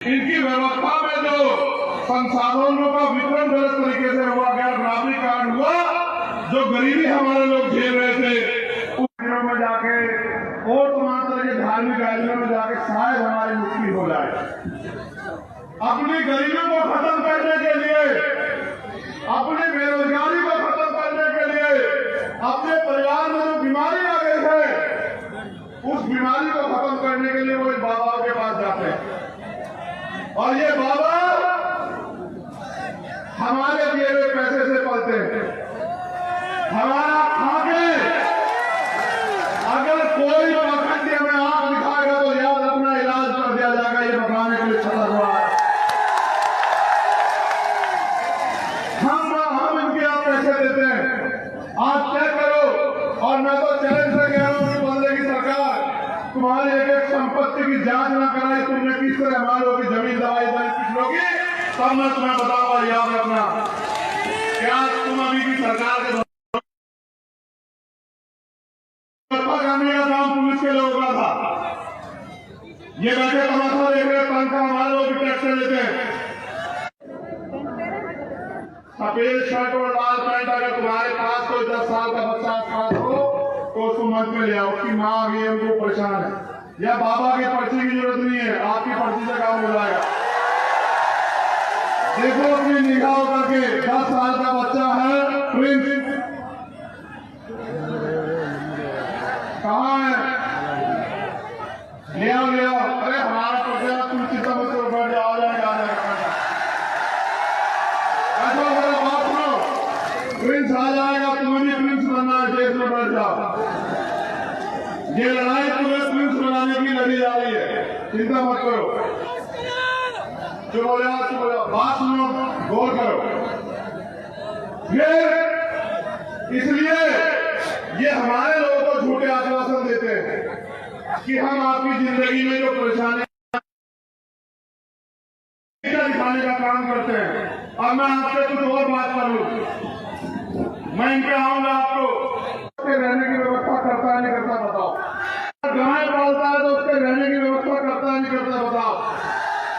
इनकी व्यवस्था में जो संसाधनों का वितरण गलत तरीके से हुआ, गैर बराबरी कांड हुआ, जो गरीबी हमारे लोग झेल रहे थे, उन दिनों में जाके और तमाम तरह के धार्मिक आयोजनों में जाके शायद हमारी मुक्ति हो जाए। अपनी गरीबी को खत्म करने के लिए, अपनी बेरोजगारी को खत्म करने के लिए, अपने परिवार में जो बीमारी आ गई है उस बीमारी को खत्म करने के लिए वो इस बाबा के पास जाते हैं। और ये बाबा हमारे दिए हुए पैसे से पलते हैं, हमारा खाके अगर कोई पाखंडी हमें आंख दिखाएगा तो याद रखना, इलाज कर दिया जाएगा। ये बताने के लिए छला हुआ है। हम इनके आप पैसे देते हैं, आप चेक करो। और मैं तो चैलेंज से कह रहा हूं कि बदले की सरकार तुम्हारी एक एक संपत्ति की जांच न कराई, तुमने किस तरह हमारों की जमीन दवाई किस लोगी, तब मैं तुम्हें बताऊंगा। याद रखना, क्या तुम अभी की सरकार के करने का काम पुलिस के लोगों का था। ये बैठे तमाशा देख रहे, तनख्वाह हमारे लोग टैक्स देते हैं। सफेद शर्ट और लाल पैंट अगर तुम्हारे पास कोई 10 साल का बच्चा पास हो तो उसको मत में ले आओ। उसकी माँ आ गई, उनको परेशान है, या बाबा की पर्ची की जरूरत नहीं है, आपकी पर्ची से काम हो जाएगा। देखो अपनी निगाह करके, 10 साल का बच्चा है, प्रिंस कहाँ है, ले आओ ले आओ। अरे हमारा पर्चा तुम चिंता मत करो, बैठ जाओ, आ जाएगा आ जाएगा। प्रिंस आ जाएगा, तुम्हें भी प्रिंस बनना है, देश में बैठ जाओ। ये लड़ाई तुम्हें प्रिंस बनाने की लड़ी जा रही है, चिंता मत करो। चुप हो जाओ, चुप हो जाओ, बात सुनो, गौर करो। फिर इसलिए ये हमारे लोगों को झूठे आश्वासन देते हैं कि हम आपकी जिंदगी में जो परेशानी दिखाने का काम करते हैं। अब मैं आपसे कुछ और बात करूं, मैं इन पे आऊंगा। आपको रहने की व्यवस्था करता है नहीं करता बताओ। गाय पालता है तो उसके रहने की व्यवस्था करता है नहीं करता बताओ।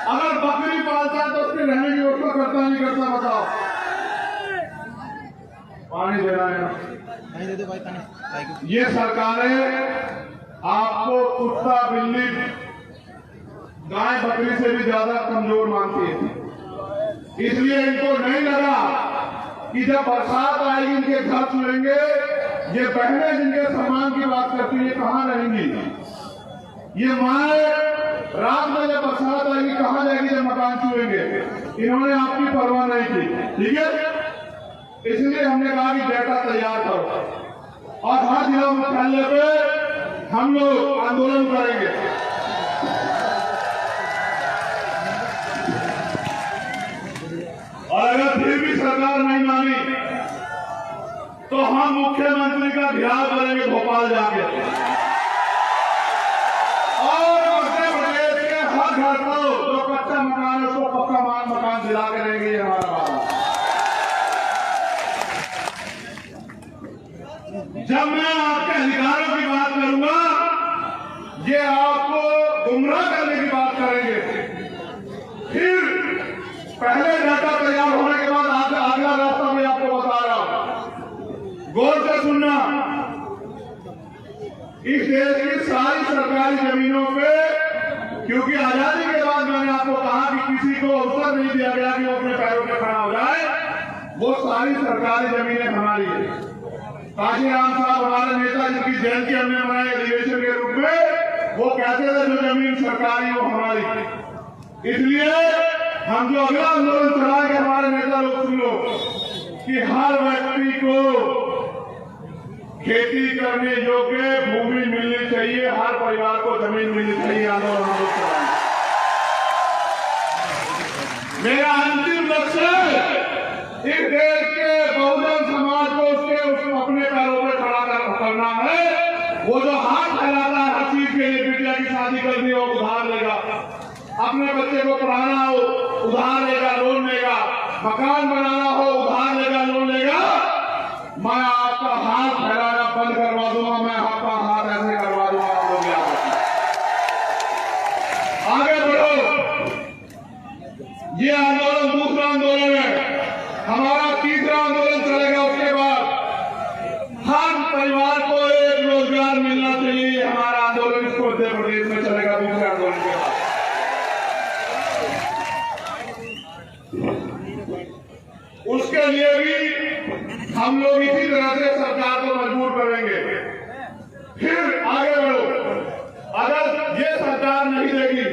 अगर बकरी पालता है तो उसके रहने की व्यवस्था करता है नहीं करता बताओ। पानी दे रहा है, दे दो भाई पानी। ये सरकारें आपको कुत्ता बिल्ली गाय बकरी से भी ज्यादा कमजोर मानती है। इसलिए इनको नहीं लगा कि जब बरसात आएगी इनके घर चुनेंगे। ये बहनें जिनके सम्मान की बात करती है कहां रहेंगी, ये माए रात में जब बरसात आएगी कहां जाएगी जब मकान चुनेंगे। इन्होंने आपकी परवाह नहीं की, ठीक है। इसलिए हमने कहा कि डेटा तैयार करो और हर जिला मुख्यालय पे हम लोग आंदोलन करेंगे। और अगर फिर भी सरकार नहीं मानी तो हम मुख्यमंत्री का घेराव करेंगे भोपाल जाके, और मध्य प्रदेश के हर घर को जो कच्चा मकान है उसको पक्का मकान दिला के रहेंगे। ये हमारा वादा। जब मैं आपके अधिकारों की बात करूंगा, ये आपको गुमराह करने की बात करेंगे। फिर पहले डाटा तैयार होने के बाद अगला रास्ता मैं आपको बता रहा हूं, गौर से सुनना। इस देश की सारी सरकारी जमीनों पे, क्योंकि आजादी के बाद मैंने आपको कहा कि किसी को अवसर नहीं दिया गया कि वो अपने पैरों पर खड़ा हो जाए, वो सारी सरकारी जमीनें हमारी है। काशीराम साहब हमारे नेता जिनकी जयंती हमने मनाई अधिवेशन के रूप में, वो कहते थे जो जमीन सरकारी वो हमारी। इसलिए हम जो अगला आंदोलन चलाएंगे, हमारे नेता लोग सुन लो कि हर व्यक्ति को खेती करने योग्य भूमि मिलनी चाहिए, हर परिवार को जमीन मिलनी चाहिए। आंदोलन हम लोग चलाएंगे। मेरा अंतिम लक्ष्य इस देश के बहुजन समाज को उसके अपने पैरों पर खड़ा करना है। वो जो हाथ फैलाता है हर चीज के लिए, बिटिया की शादी करनी हो उधार लेगा, अपने बच्चे को पढ़ाना हो उधार लेगा लोन लेगा, मकान बनाना हो उधार लेगा लोन लेगा। मैं आपका हाथ फैलाना बंद करवा दूंगा, मैं आपका हाथ ऐसे करवा दूंगा। आप लोग याद रखिए, आगे बढ़ो। ये आंदोलन दूसरा आंदोलन है। हमारा तीसरा आंदोलन चलेगा। उसके बाद हर परिवार को एक रोजगार मिलना चाहिए। हमारा आंदोलन इसको मध्य प्रदेश में चलेगा दूसरे आंदोलन के बाद। उसके लिए भी हम लोग इसी तरह से सरकार को मजबूर करेंगे। फिर आगे बढ़ो। अगर ये सरकार नहीं देगी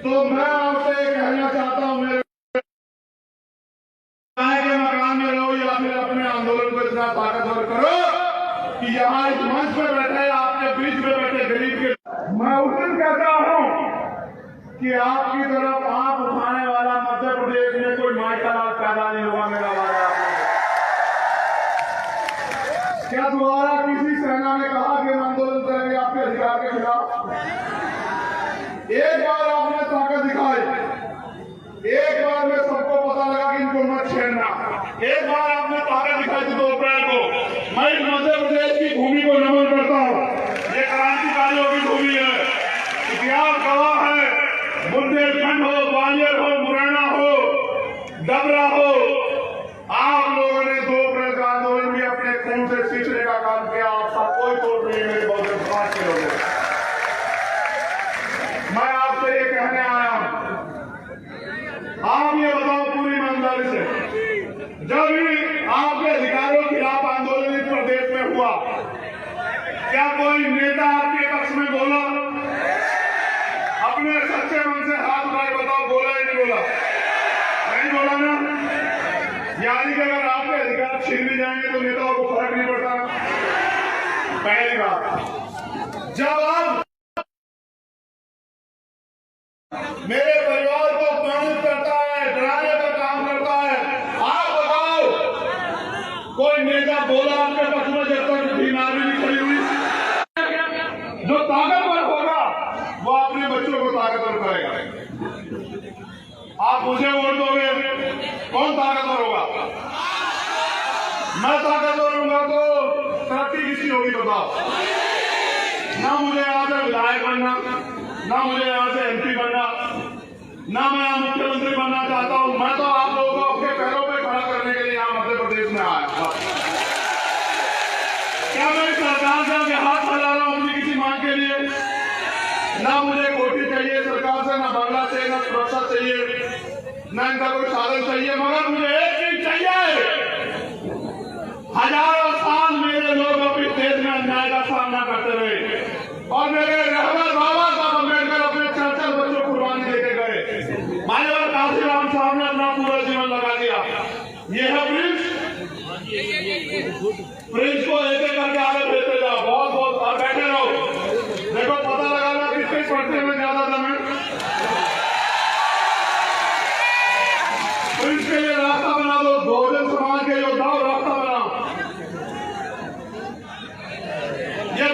तो मैं आपसे कहना चाहता हूं, मेरे के मकान में रहो या फिर अपने आंदोलन को इतना ताकतवर करो कि यहाँ इस मंच पर बैठे, आपके बीच में बैठे गरीब के, मैं उस दिन कहता हूं कि आपकी तरफ आंख उठाने वाला मध्य प्रदेश में कोई माइका राज पैदा नहीं होगा। मेरा वादा आपको। क्या दोबारा किसी सेना ने कहा कि हम आंदोलन करेंगे आपके अधिकार के खिलाफ? एक बार आपने ताकत दिखाई, एक बार में सबको पता लगा कि इनको मत छेड़ना। एक बार आपने ताकत दिखाई थी 2 अप्रैल को। मैं इस मध्य प्रदेश की भूमि को नमन करता हूँ। ये क्रांतिकारियों की भूमि है। इतिहास गवाह है। बुंदेलखंड हो, ग्वालियर हो, मुरैना हो, डबरा हो, आप लोगों ने 2 अप्रैल का आंदोलन भी अपने खून से सींचने का काम किया। आपका कोई तोड़ नहीं मेरे बहुजन समाज के लोगों। मैं आपसे ये कहने आया हूं, आप ये बताओ पूरी ईमानदारी से, जब भी आपके अधिकारों के खिलाफ आंदोलन इस प्रदेश में हुआ, क्या कोई नेता आपके पक्ष में बोला? अपने सच्चे मन से हाथ उठाए बताओ, बोला या नहीं बोला? नहीं बोला ना। यानी कि अगर आपके अधिकार छीन भी जाएंगे तो नेताओं को फर्क नहीं पड़ता। पहली बात, जब आप मेरे परिवार को अपमानित करता है, डराने का काम करता है, आप बताओ कोई नेता बोला आपके पक्ष में जब तक बीमारी नहीं खड़ी हुई? जो ताकतवर होगा वो अपने बच्चों को ताकतवर करेगा। आप मुझे वोट दोगे, कौन ताकतवर होगा? मैं ताकतवर होगा तो तरक्की किसकी होगी बताओ? ना मुझे यहाँ से विधायक बनना, ना मुझे यहाँ से MP बनना, ना मैं यहाँ मुख्यमंत्री बनना चाहता हूँ। मैं तो आप लोगों को अपने पैरों पे खड़ा करने के लिए यहाँ मध्य प्रदेश में आया। क्या मैं सरकार से आगे हाथ फैला रहा हूँ अपनी किसी मांग के लिए? ना मुझे कोठी चाहिए सरकार से, ना बंगला चाहिए, ना सुरक्षा चाहिए, ना इनका कोई साधन चाहिए, मगर मुझे एक चीज चाहिए। हजारों साल मेरे लोग अपने देश में अन्याय का सामना करते रहे और मेरे रहबर बाबा साहब अम्बेडकर अपने 4 बच्चों को कुर्बानी देके गए। मान्यवर काशीराम साहब ने अपना पूरा जीवन लगा दिया। ये है प्रिंस। प्रिंस को एक एक करके आगे भेजते जाओ। बहुत बहुत और बैठे रहो। देखो पता लगाना किसके पढ़ते में ज्यादा दम है। प्रिंस के लिए रास्ता बना दो। बहुजन समाज के योद्धाओं रास्ता बनाओ। ये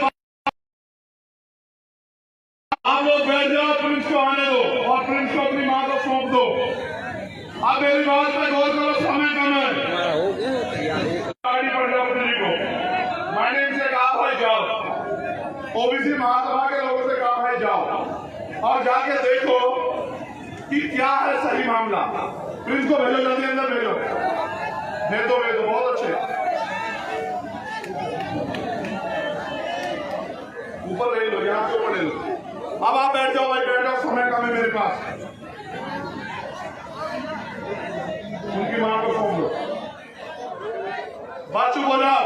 आप लोग बैठ जाओ, प्रिंस को आने दो और प्रिंस को अपनी मां को सौंप दो। अब मेरी बात पे गौर करो, समय कम है। गाड़ी पड़ जाओ दिल्ली को। मैंने इनसे कहा भाई जाओ, ओबीसी महासभा के लोगों से कहा भाई जाओ और जाके देखो कि क्या है सही मामला। प्रिंस को भेजो, जल्दी अंदर भेजो, भेज दो, बहुत अच्छे। ऊपर ले लो, यहाँ से ऊपर ले लो। अब आप बैठ जाओ भाई, बैठ जाओ, समय कम है मेरे पास। उनकी मां को फोन दो। बात चुप हो जाओ।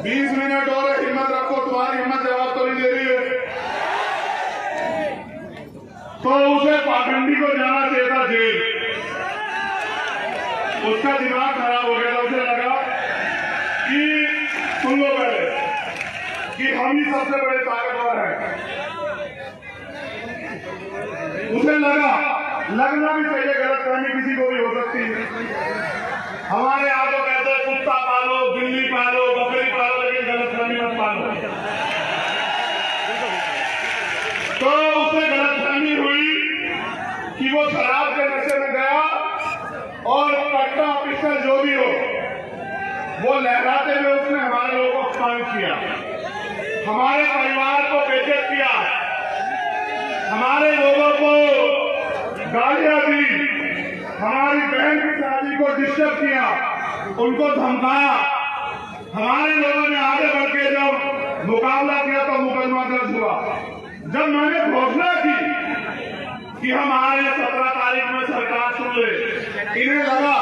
20 मिनट और हिम्मत रखो। तुम्हारी हिम्मत जवाब तो नहीं दे रही है। तो उसे पाखंडी को जाना चाहिए था जेल। उसका दिमाग खराब हो गया था। उसे लगा कि सुन लो पहले कि हम ही सबसे बड़े ताकतवर हैं। उसे लगना भी चाहिए, गलतफहमी किसी को भी हो सकती है। हमारे यहाँ तो कहते हैं कुत्ता पालो, बिल्ली पालो, बकरी पालो, लेकिन गलतफहमी मत पालो। तो उसे गलतफहमी हुई कि वो शराब के नशे में गया और कट्टा पिस्टल जो भी हो वो लहराते हुए उसने हमारे लोगों को अपमान किया, हमारे परिवार को बेइज्जत किया। हमारे लोगों को गालियां दी, हमारी बहन की शादी को डिस्टर्ब किया, उनको धमकाया। हमारे लोगों ने आगे बढ़ के जब मुकाबला किया तो मुकदमा दर्ज हुआ। जब मैंने घोषणा की कि हम आ रहे 17 तारीख में सरकार सुन ले, इन्हें लगा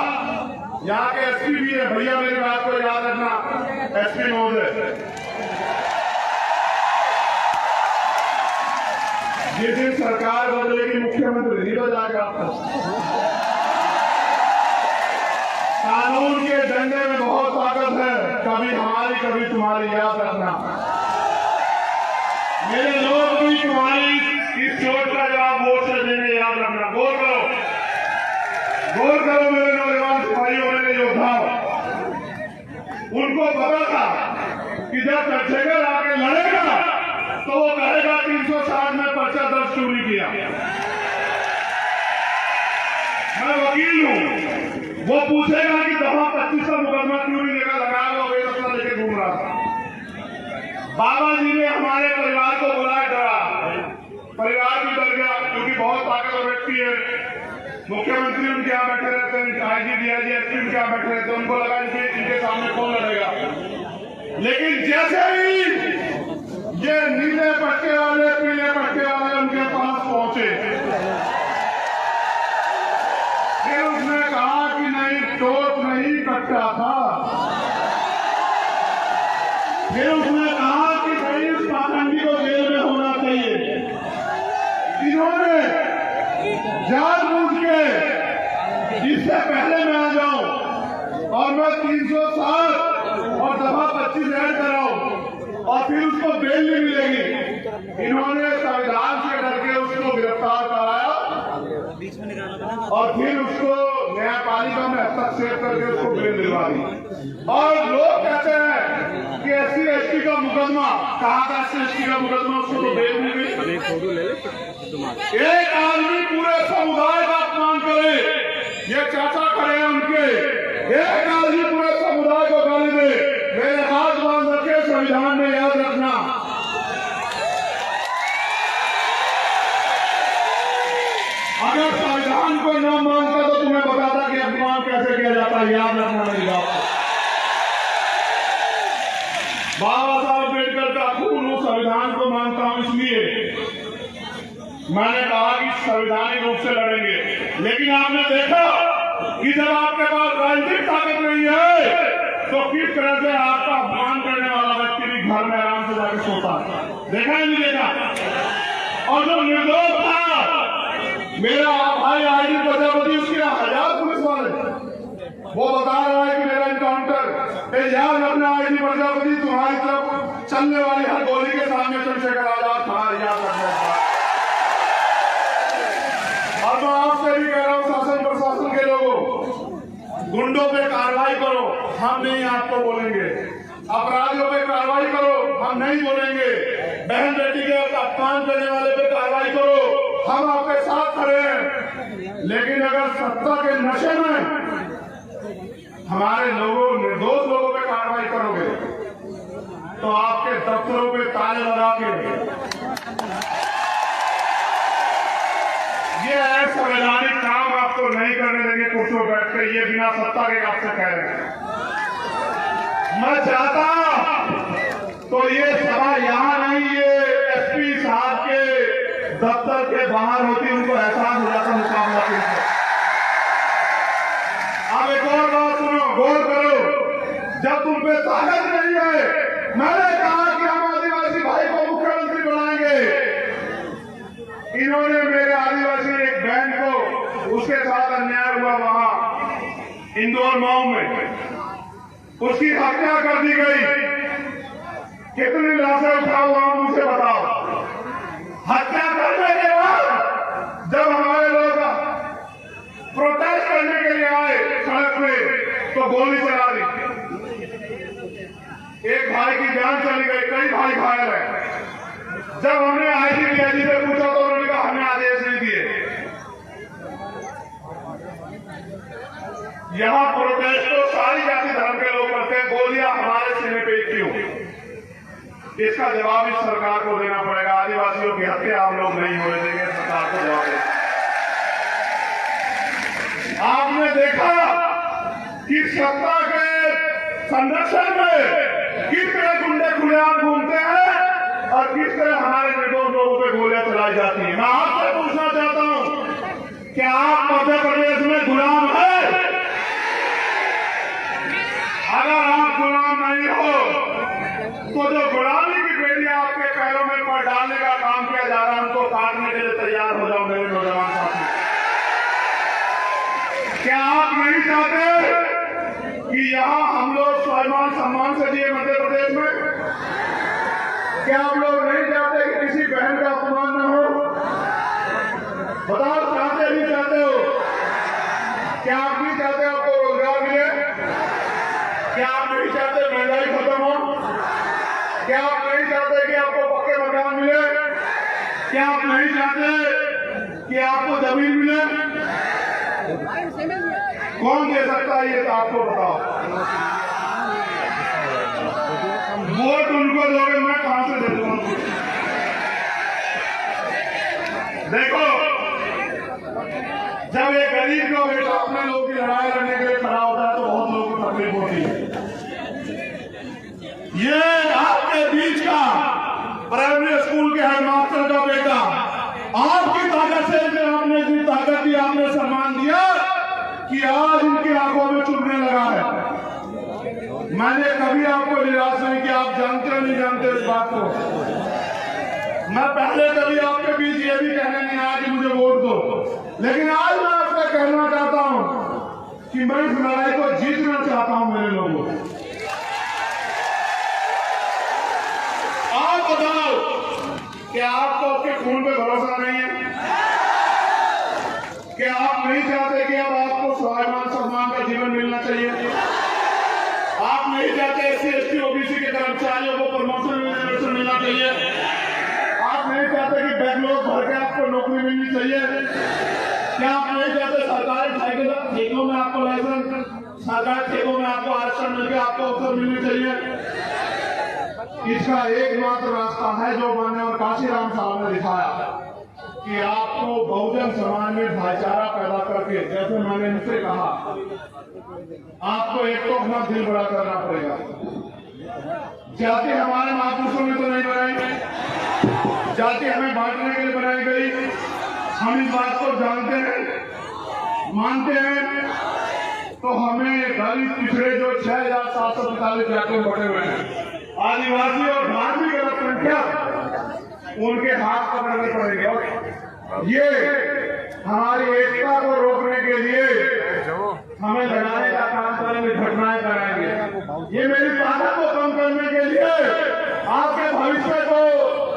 यहाँ के एसपी भी है, भैया मेरी बात को याद रखना एसपी महोदय, जिस दिन सरकार बदलेगी मुख्यमंत्री नहीं बदलेगा। कानून के डंडे में बहुत ताकत है, कभी हमारी कभी तुम्हारी, याद रखना। मेरे लोग भी तुम्हारी इस चोट का जवाब वोट से देंगे, याद रखना। गौर करो मेरे नौजवान सिपाहियों, मेरे योद्धाओं, उनको पता था कि जब चंद्रशेखर आके लड़ेगा तो वो कहेगा 360 में पर्चा दर्ज क्यों नहीं किया। मैं वकील हूं, वो पूछेगा कि दफा 25 का मुकदमा क्यों नहीं लगाया, वो फैसला लेके घूम रहा था। बाबा जी ने हमारे परिवार को बुलाया, डरा, परिवार भी डर गया, क्योंकि बहुत ताकतवर व्यक्ति है। मुख्यमंत्री उनके यहाँ बैठे रहते हैं, आईजी डीआईजी एसपी उनके यहाँ बैठे रहते हैं, उनको लगा इनके सामने कौन लड़ेगा। लेकिन जैसे ही ये नीले पट्टे वाले पीले पट्टे वाले उनके पास पहुंचे, फिर उसने कहा कि नहीं, टोप नहीं कट्टा था। फिर उसने कहा कि भाई इस पाखंडी को जेल में होना चाहिए। इन्होंने जानबूझ के, इससे पहले मैं आ जाऊं और मैं 360 और दफा 25 ऐड कराऊं और फिर उसको बेल नहीं मिलेगी, इन्होंने संविधान से डर के उसको गिरफ्तार कराया और फिर उसको न्यायपालिका में हस्तक्षेप करके उसको बेल दिलवा दी। और लोग कहते हैं कि एससी एसटी का मुकदमा, कहा था एससी एसटी का मुकदमा, उसको तो बेल मिल गई। एक आदमी पूरे समुदाय का अपमान करे, ये चाचा खड़े हैं उनके, एक आदमी पूरे समुदाय को गाली दे, मेरे हाथ बांध रखे संविधान में, याद रखना। अगर संविधान को न मानता तो तुम्हें बताता कि अपमान कैसे किया जाता है, याद रखना मेरी बात। बाबा साहब अम्बेडकर का खून हूं, संविधान को मानता हूं, इसलिए मैंने कहा कि संवैधानिक रूप से लड़ेंगे। लेकिन आपने देखा कि जब आपके पास राजनीतिक ताकत नहीं है तो किस तरह से आपका अपमान करने वाला व्यक्ति भी घर में आराम से जाकर सोता है। देखा है नहीं देखा? और जो निर्दोष था मेरा भाई आईडी प्रजापति, उसके 1000 पुलिस वाले, वो बता रहा है कि मेरा इनकाउंटर, याद रखना आईडी प्रजापति, तुम्हारी तरफ चलने वाली हर गोली के सामने चंद्रशेखर आजाद था, याद रखना। और मैं आपसे भी कह रहा हूं, शासन प्रशासन के लोगों, गुंडों पे कार्रवाई करो, हम नहीं आपको बोलेंगे। अपराधियों पे कार्रवाई करो, हम नहीं बोलेंगे। बहन बेटी के अपमान करने वाले पे कार्रवाई करो, हम आपके साथ खड़े हैं। लेकिन अगर सत्ता के नशे में हमारे लोगों, निर्दोष लोगों पे कार्रवाई करोगे तो आपके दफ्तरों पे ताले लगा के ये असंवैधानिक काम आपको नहीं करने देंगे कुर्सियों बैठ कर, ये बिना सत्ता के आपसे कह रहे हैं। मैं चाहता तो ये सभा यहाँ नहीं, ये एसपी साहब के दफ्तर के बाहर होती, उनको एहसास हो जाता मुकाबला करके। अब एक और बात सुनो, गौर करो, जब तुम पे ताकत नहीं है, मैंने कहा कि हम आदिवासी भाई को मुख्यमंत्री बनाएंगे। इन्होंने मेरे आदिवासी एक बहन को, उसके साथ अन्याय हुआ वहां इंदौर मऊ में, उसकी हत्या कर दी गई। कितनी लाशें उठाओ वहां, मुझे बताओ। हत्या करने के बाद जब हमारे लोग प्रोटेस्ट करने के लिए आए सड़क पे तो गोली चला दी, एक भाई की जान चली गई, कई भाई घायल है। जब हमने आईजी डीआईजी से पूछा तो उन्होंने कहा हमने आदेश नहीं दिए। यहां प्रोटेस्ट तो सारी जाति धर्म के लोग करते हैं, गोलियां हमारे सीने पे क्यों? इसका जवाब इस सरकार को देना पड़ेगा। आदिवासियों की हत्या हम लोग नहीं होने देंगे, सरकार को जवाब देना। आपने देखा कि सत्ता के संरक्षण में किस तरह गुंडे खुलेआम घूमते हैं और किस तरह हमारे निर्दोष लोगों पे गोलियां चलाई जाती हैं। मैं आपसे पूछना चाहता हूं, क्या आप मध्य प्रदेश में गुलाम है? अगर आप गुलाम नहीं हो तो जो गुलामी की बेड़ी आपके पैरों में पर डालने का काम किया जा रहा है, उनको काटने के लिए तैयार हो जाओ मेरे नौजवान साथी। क्या आप नहीं चाहते कि यहाँ हम लोग स्वाभिमान सम्मान से जिए मध्य प्रदेश में? क्या आप लोग नहीं चाहते कि किसी बहन का अपमान न हो? बताओ, चाहते नहीं चाहते हो? क्या आप नहीं चाहते आपको रोजगार मिले? क्या आप नहीं चाहते महंगाई खत्म हो? क्या आप नहीं चाहते कि आपको पक्के मकान मिले? क्या आप नहीं चाहते कि आपको जमीन मिले? कौन दे सकता है ये तो आपको बताओ। वोट उनको दोगे, मैं कहां से दे दूंगा? देखो, जब एक गरीब का बेटा अपने लोगों की लड़ाई लड़ने के लिए खड़ा होता है तो बहुत लोगों को तकलीफ होती है। ये आपके बीच का प्राइमरी स्कूल के हेडमास्टर का बेटा आपकी ताकत से आपने इतनी ताकत दी, आपने सम्मान दिया कि आज इनकी आंखों में चुभने लगा है। मैंने कभी आपको निराश नहीं किया, आप जानते हो नहीं जानते इस बात को। मैं पहले कभी आपके बीच ये भी कहने नहीं आया कि मुझे वोट दो, लेकिन आज मैं आपसे कहना चाहता हूं कि मैं इस लड़ाई को जीतना चाहता हूं मेरे लोगों। आप बताओ, क्या आपको आपके खून पे भरोसा नहीं है? क्या आप नहीं चाहते कि अब आपको स्वाभिमान सम्मान का जीवन मिलना चाहिए? आप नहीं चाहते एससी एसटी ओबीसी के कर्मचारियों को प्रमोशन मिलना चाहिए? आप नहीं चाहते कि बैकलॉग भर के आपको नौकरी मिलनी चाहिए? क्या आप नहीं चाहते सरकारी ठेकों में आपको लाइसेंस, सरकारी ठेकों में आपको आरक्षण मिलकर आपको अवसर मिलने चाहिए? इसका एकमात्र रास्ता है जो माननीय काशीराम साहब ने दिखाया कि आपको बहुजन समाज में भाईचारा पैदा करके, जैसे मैंने इनसे कहा, आपको एक तो अपना दिल बड़ा करना पड़ेगा। जाति हमारे महापुरुषों ने तो नहीं बनाई, जाति हमें बांटने के लिए बनाई गई। हम इस बात को जानते हैं, मानते हैं। तो हमें दलित पिछड़े जो 6,745 जातियों बटे हुए हैं, आदिवासी और धार्मिक अल्पसंख्यक, उनके हाथ पकड़ने पड़ेंगे। और ये हमारी एकता को रोकने के लिए हमें लड़ाने का काम करेंगे, घटनाएं कराएंगे। ये मेरी ताकत को कम करने के लिए, आपके भविष्य को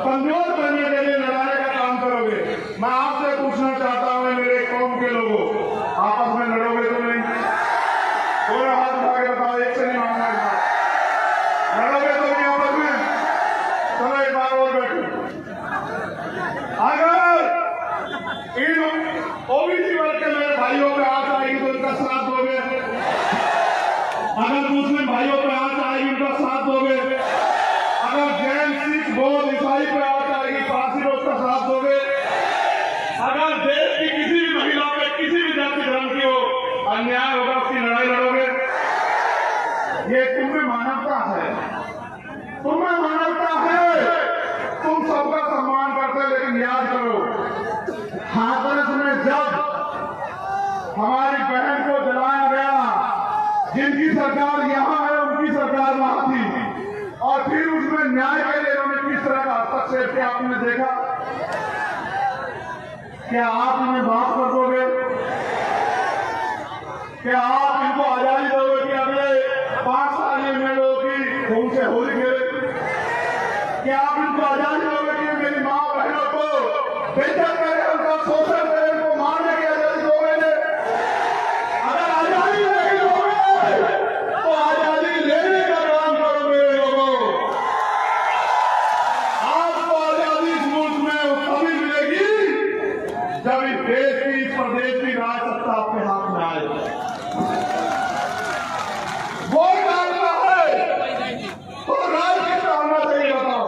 कमजोर करने के लिए लड़ाने का काम करोगे। मैं आपसे पूछना चाहता हूं, मेरे कौम के लोगों, आपस में लड़ोगे तो नहीं? दोनों हाथ उठा के बताओ, एक से नहीं मांगना, लड़ोगे तो नहीं आपस में? चलो एक बार और बैठो। अगर इन ओबीसी वर्ग के मेरे भाइयों पे आंच आएगी तो इनका साथ दोगे? अगर मुस्लिम भाइयों पे आंच आएगी इनका साथ दोगे? अगर जैन सिख बौद्ध ईसाई पे आंच आएगी, पारसी लोग का साथ दोगे? अगर देश की किसी भी महिला पे, किसी भी जाति धर्म की हो अन्याय होगा, उसकी लड़ाई लड़ोगे? ये तुम्हें मानवता है, तुम्हें मानवता है। तुम सबका सम्मान करते, लेकिन याद करो, हाथरस में जब हमारी बहन को जलाया गया, जिनकी सरकार यहाँ है उनकी सरकार वहां थी, और फिर उसमें न्याय के लिए उन्होंने किस तरह का हस्तक्षेप किया आपने देखा? क्या आप इन्हें माफ कर दोगे? क्या आप इनको आजादी दोगे कि अगले 5 साल एमएलओ की खून से होली खेले? क्या आप इनको आजादी दोगे कि मेरी माँ बहनों को बेइज्जत करे, उनका शोषण करे, उनको मारने की आजादी दोगे? अगर आजादी नहीं दोगे तो आजादी लेने का काम करो मेरे लोगों। आपको आजादी इस मुल्क में तभी मिलेगी जब इस देश की, इस प्रदेश की राज सत्ता आपके हाथ में आए। वोट डालना है तो राज किसका होना चाहिए बताओ?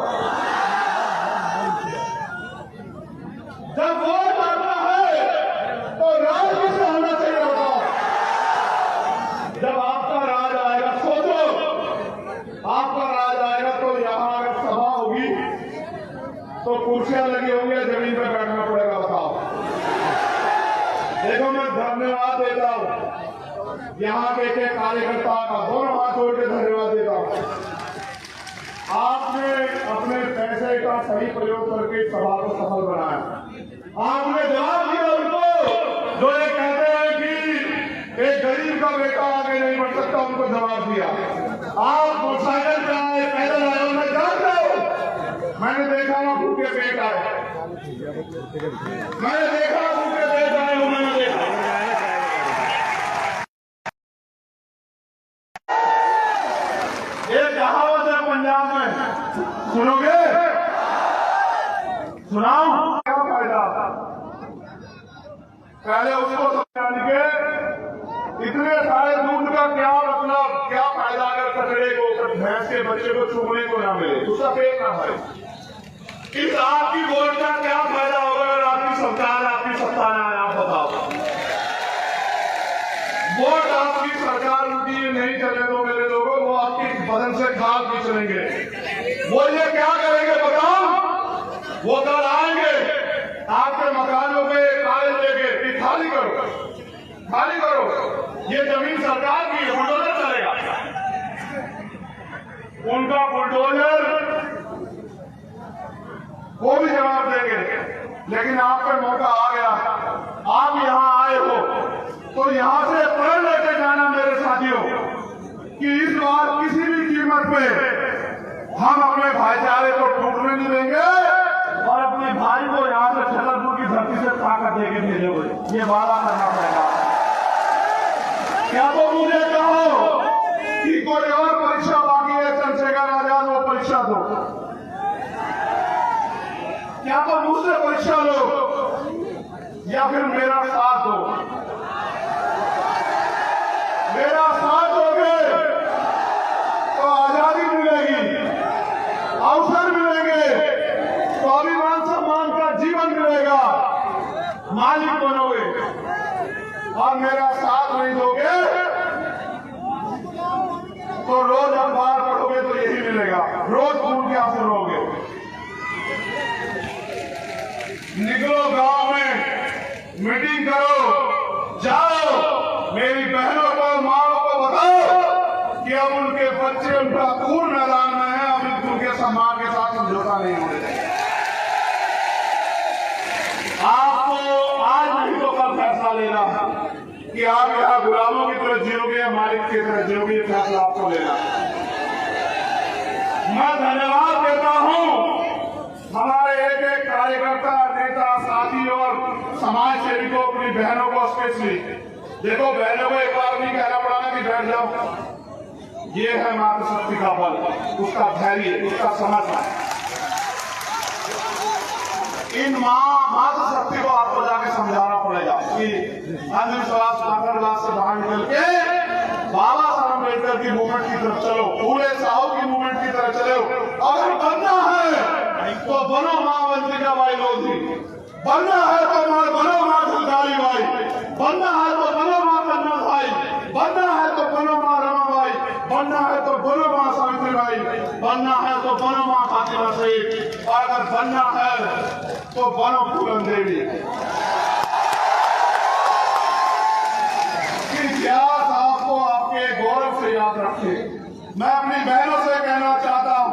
जब वोट आता है तो राज किसका होना चाहिए बताओ? जब आपका राज आएगा, सोचो आपका राज आएगा तो यहां अगर सभा होगी तो कुर्सियां लगी होंगी या जमीन पर बैठना पड़ेगा बताओ? देखो मैं धन्यवाद देता हूं यहाँ के कार्यकर्ता का, दोनों हाथ जोड़ के धन्यवाद देता हूं। आपने अपने पैसे का सही प्रयोग करके सभा को सफल बनाया। आपने जवाब दिया उनको जो ये कहते हैं कि एक गरीब का बेटा आगे नहीं बढ़ सकता, उनको जवाब दिया। आप मोटरसाइकिल पे आए, पैदल आए, मैं जानता हूं, मैंने देखा वहां भूखे पेट आए, मैंने देखा भूखे पेट आए, उन्होंने देखा। एक कहावत है पंजाब में, सुनोगे? सुनाओ क्या फायदा? पहले उसको समझाने के इतने सारे दूध का क्या मतलब, क्या फायदा अगर कचड़े को, भैंस के बच्चे को चूमने को ना मिले, उसका पेट ना भरे। इस आपकी वोट का क्या फायदा होगा अगर आपकी सरकार, आपकी सत्ता में आया? आप बताओ। वोट आपकी सरकार उनकी नहीं चले तो मेरे लोगों, वो आपकी बदन से खाल भी चलेंगे। वो ये क्या करेंगे बताओ? वो कल आएंगे आपके मकानों पे कागज लेके कि खाली करो, खाली करो, ये जमीन सरकार की, बुलडोजर चलेगा। उनका बुलडोजर वो भी जवाब देंगे। लेकिन आप पे मौका आ गया, आप यहाँ आए हो तो यहाँ से प्रण लेके जाना मेरे साथियों कि इस बार किसी भी कीमत पे हम अपने भाईचारे को टूटने नहीं देंगे और अपने भाई को यहाँ से छतरपुर की धरती से ताकत देके भेजोगे। ये वादा करना पड़ेगा। क्या तो मुझे कहो कि कोई और परीक्षा बाकी है चंद्रशेखर आजाद, वो परीक्षा दो, क्या तो मुझसे परीक्षा लो या फिर मेरा साथ दो। मेरा साथ दोगे तो आजादी मिलेगी, अवसर मिलेंगे, स्वाभिमान सम्मान का जीवन मिलेगा, मालिक बनोगे। और मेरा साथ नहीं दोगे तो रोज अखबार पढ़ोगे तो यही मिलेगा, रोज खून के आंसू रोगे। निकलो गांव में, मीटिंग करो, जाओ, मेरी बहनों को, माओ को बताओ कि अब उनके बच्चे, उनका खून मैदान में है, अब उनके सम्मान के साथ समझौता नहीं होने देंगे। आपको आज नहीं तो कल फैसला लेना कि आप यहाँ गुलामों की तरह जियोगे या मालिक की तरह जियोगे, ये फैसला आपको लेना। मैं धन्यवाद देता हूँ हमारे एक एक कार्यकर्ता, नेता, साथी और समाज सेविकों, अपनी बहनों को स्पेशली। देखो बहनों को एक बार नहीं कहना पड़ा ना कि बैठ जाओ, ये है मातृशक्ति का बल, उसका धैर्य, उसका समर्पण। इन मातृशक्ति को आपको जाके समझाना पड़ेगा कि अंधविश्वास, पाखंडवाद से बाहर निकल के बाबा साहब अम्बेडकर की मूवमेंट की तरफ चलो, फूले साहब की मूवमेंट की तरफ चलो। अगर बनना है तो बनो मां वंशिका बाई लोधी, बनना है तो बनो मां झलकारी बाई, बनना है तो बनो मां कन्ना भाई, बनना है तो बनो मां रमा बाई, बनना है तो बनो मां सावित्री बाई, बनना है तो बनो मां फातिमा सईद, और अगर बनना है तो बनो पूरन देवी। इतिहास आपको आपके गौरव से याद रखे। मैं अपनी बहनों से कहना चाहता हूं,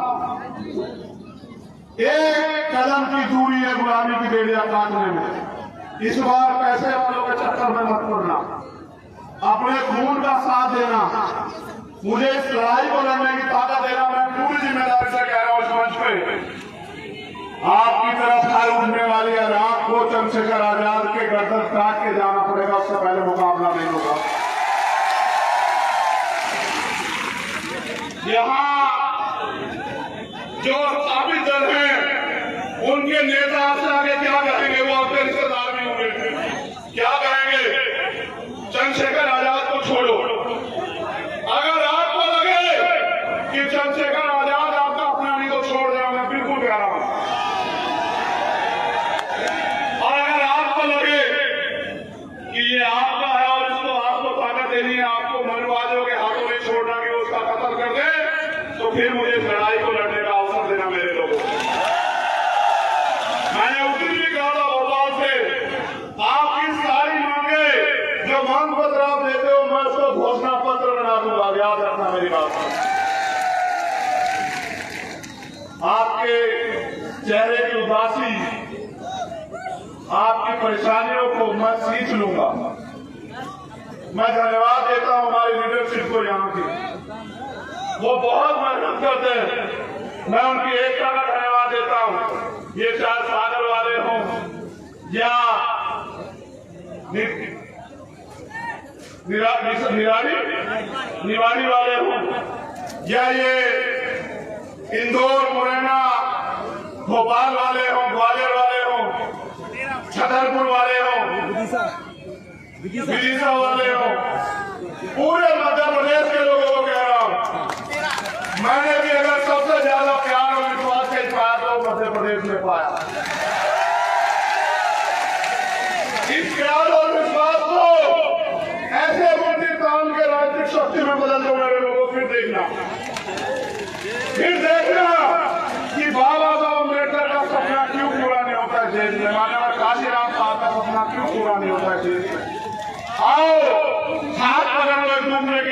एक कदम की दूरी है गुलामी की बेड़िया काटने में। इस बार पैसे वालों के चक्कर में मत पड़ना, अपने खून का साथ देना, मुझे इस लड़ाई को लड़ने की ताकत देना। मैं पूरी जिम्मेदारी से कह रहा हूं इस मंच पे, आपकी तरफ हर उठने वाली है रात को चंद्रशेखर आजाद के गर्दन काट के जाना पड़ेगा, उससे पहले मुकाबला नहीं होगा। यहाँ जो स्थापित दल हैं उनके नेता आपसे आगे क्या कहेंगे? वो आपके रिश्तेदार भी होंगे, क्या कहेंगे? चंद्रशेखर आजाद को छोड़ो। अगर आपको लगे कि चंद्रशेखर आजाद आपका अपना नहीं तो छोड़ देना, मैं बिल्कुल कह रहा हूं। और चेहरे की उदासी, आपकी परेशानियों को मैं सीख लूंगा। मैं धन्यवाद देता हूं हमारी लीडरशिप को यहाँ की, वो बहुत मेहनत करते हैं। मैं उनकी एकता का धन्यवाद देता हूं। ये चाहे सागर वाले हों या निवाड़ी वाले हों या ये इंदौर, मुरैना, भोपाल वाले हों, ग्वालियर वाले हों, छतरपुर वाले हों, विदिशा वाले हों, पूरे मध्य प्रदेश के लोगों को कह रहा हूं, मैंने भी अगर सबसे ज्यादा प्यार और विश्वास के साथ लोग मध्य प्रदेश में पाया। इस प्यार और विश्वास को ऐसे मुद्दे काम के राजनीतिक शक्ति में बदल दो मेरे लोगों। फिर देखना कि बाबा साहब अम्बेडकर का सपना क्यों पूरा नहीं होता है जेल में, माननीय काशीराम साहब का सपना क्यों पूरा नहीं होता है जेल में। आओ हाथ पकड़ लो एक दूसरे के,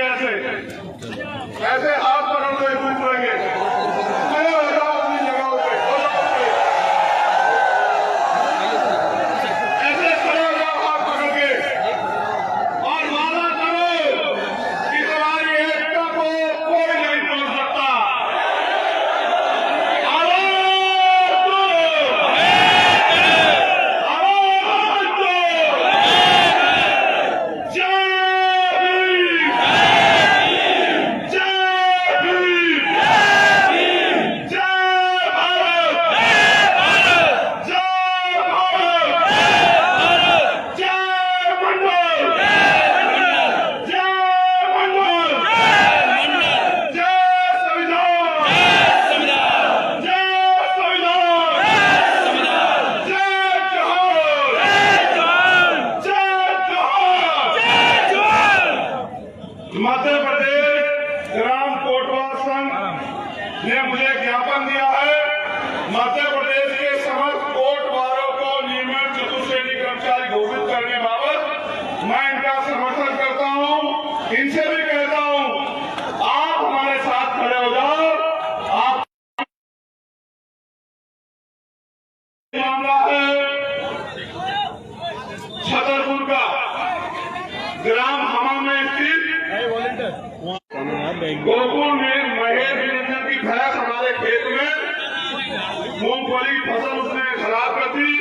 ऐसे हाथ पकड़ लो एक दूसरे के, अपनी जगहों पे ऐसे खड़े हो जाओ हाथ पकड़ के और वादा करो कि तुम्हारी एकता को कोई नहीं तोड़ सकता। मध्य प्रदेश ग्राम कोटवार संघ ने मुझे ज्ञापन दिया है। मध्य प्रदेश के समस्त कोटवारों को नियमित चतुश्रेणी कर्मचारी घोषित करने बाबत मैं इनका समर्थन करता हूं। इनसे भी कहता हूं आप हमारे साथ खड़े हो जाओ। आप मामला है छतरपुर का ग्राम हमा में स्थित गोकुल में महेश रंजन की भैंस हमारे खेत में मूंगफली की फसल उसने खराब कर दी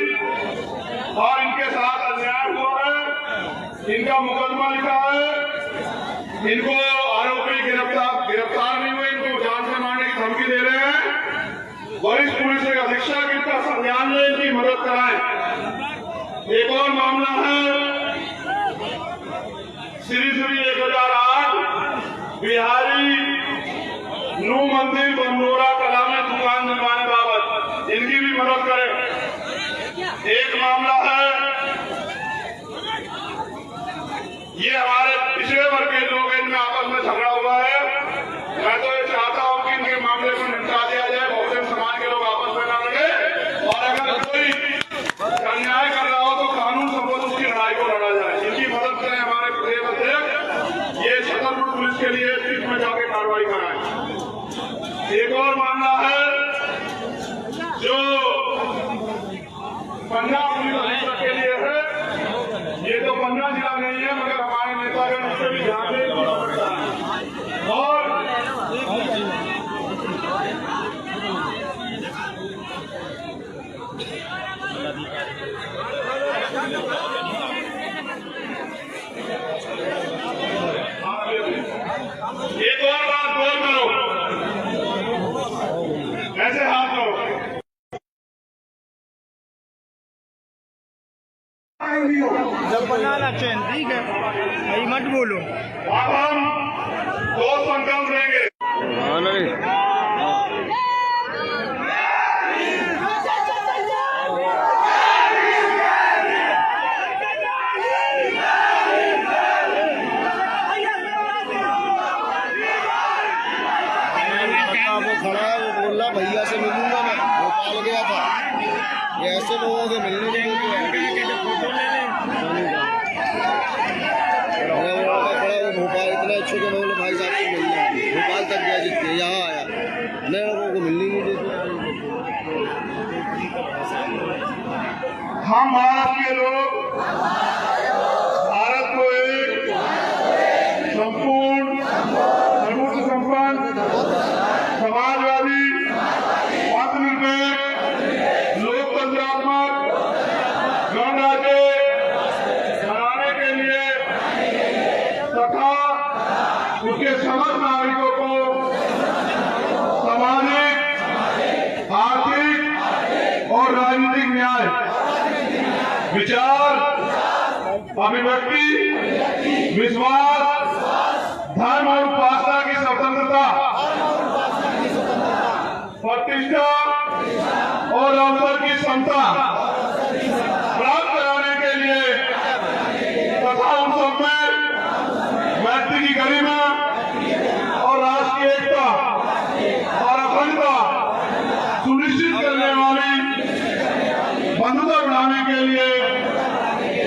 और इनके साथ अन्याय हुआ है। इनका मुकदमा लिखा है। इनको आरोपी गिरफ्तार नहीं हुए, इनको जान से मारने की धमकी दे रहे हैं। वरिष्ठ पुलिस अधीक्षक इनका संज्ञान ले, इनकी मदद कराएं। एक और मामला है श्री 1008 बिहारी नू मंदिर बंदोरा कला में दुकान बनवाने बाबत इनकी भी मदद करें। एक मामला है ये हमारे पिछड़े वर्ग के लोग इनमें आपस में झगड़ा हुआ है। मैं तो ये चाहता हूं कि इनके मामले को निपटा दिया जाए, बहुजन समाज के लोग आपस में न लड़े और अगर कोई अन्याय कर रहा हो तो कानून संबंध उसकी लड़ाई को लड़ा जाए। इनकी मदद करें हमारे प्रदेश अध्यक्ष, ये छतरपुर पुलिस के लिए सीट में जाके कार्रवाई कराएं। एक और मामला है जो पन्ना पुलिस के लिए है। ये तो पन्ना जिला नहीं है मगर हमारे नेतागण उससे भी ध्यान दें और एक और बात गौर करो, ऐसे हाथ करो। जब बनाना चैन ठीक है, यही मत बोलो। अब हम दो संकल्प लेंगे। वो खड़ा है, वो बोल रहा भैया से मिलूंगा मैं, भोपाल गया था। ये ऐसे लोगों से मिलने नहीं देते हैं। वो भोपाल इतना अच्छे के बोले भाई साहब से मिलना, भोपाल तक गया जितने यहाँ आया। हम भारत के लोग भारत को एक संपूर्ण सर्वोच्च संपन्न समाजवादी आत्मनिर्भर लोकतंत्रात्मक गणराज्य बनाने के लिए तथा उसके समस्त नागरिकों को सामाजिक, आर्थिक और राजनीतिक न्याय, विचार, अभिव्यक्ति, विश्वास, धर्म और उपासना की स्वतंत्रता, प्रतिष्ठा और अवसर की क्षमता प्राप्त कराने के लिए तथा उन सब में व्यक्ति की गरिमा और राष्ट्र की एकता और अखंडता सुनिश्चित करने वाली बंधुता बढ़ाने के लिए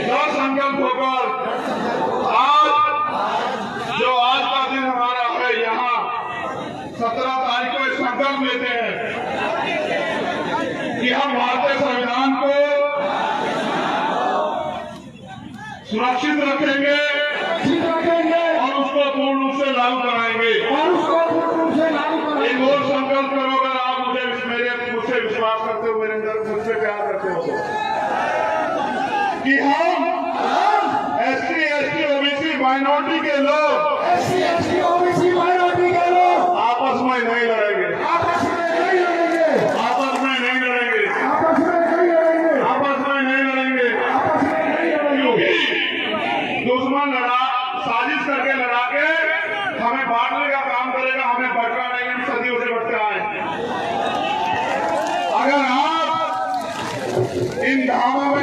दृढ़ संकल्प होकर आज का दिन हमारा है, यहाँ 17 तारीख को संकल्प लेते हैं कि हम भारतीय संविधान को सुरक्षित रखेंगे और उसको पूर्ण रूप से लागू कराएंगे। एक और संकल्प करो, अगर आप मुझसे विश्वास करते हो, मेरे अंदर मुझसे प्यार करते हो, कि हम SC, ST, OBC माइनॉरिटी के लोग आपस में नहीं लड़ेंगे, आपस में नहीं लड़ेंगे, क्योंकि दुश्मन साजिश करके लड़ा के हमें बांटने का काम करेगा, हमें भटका नहीं, हम सदियों से भटके आए। अगर आप इन धामों में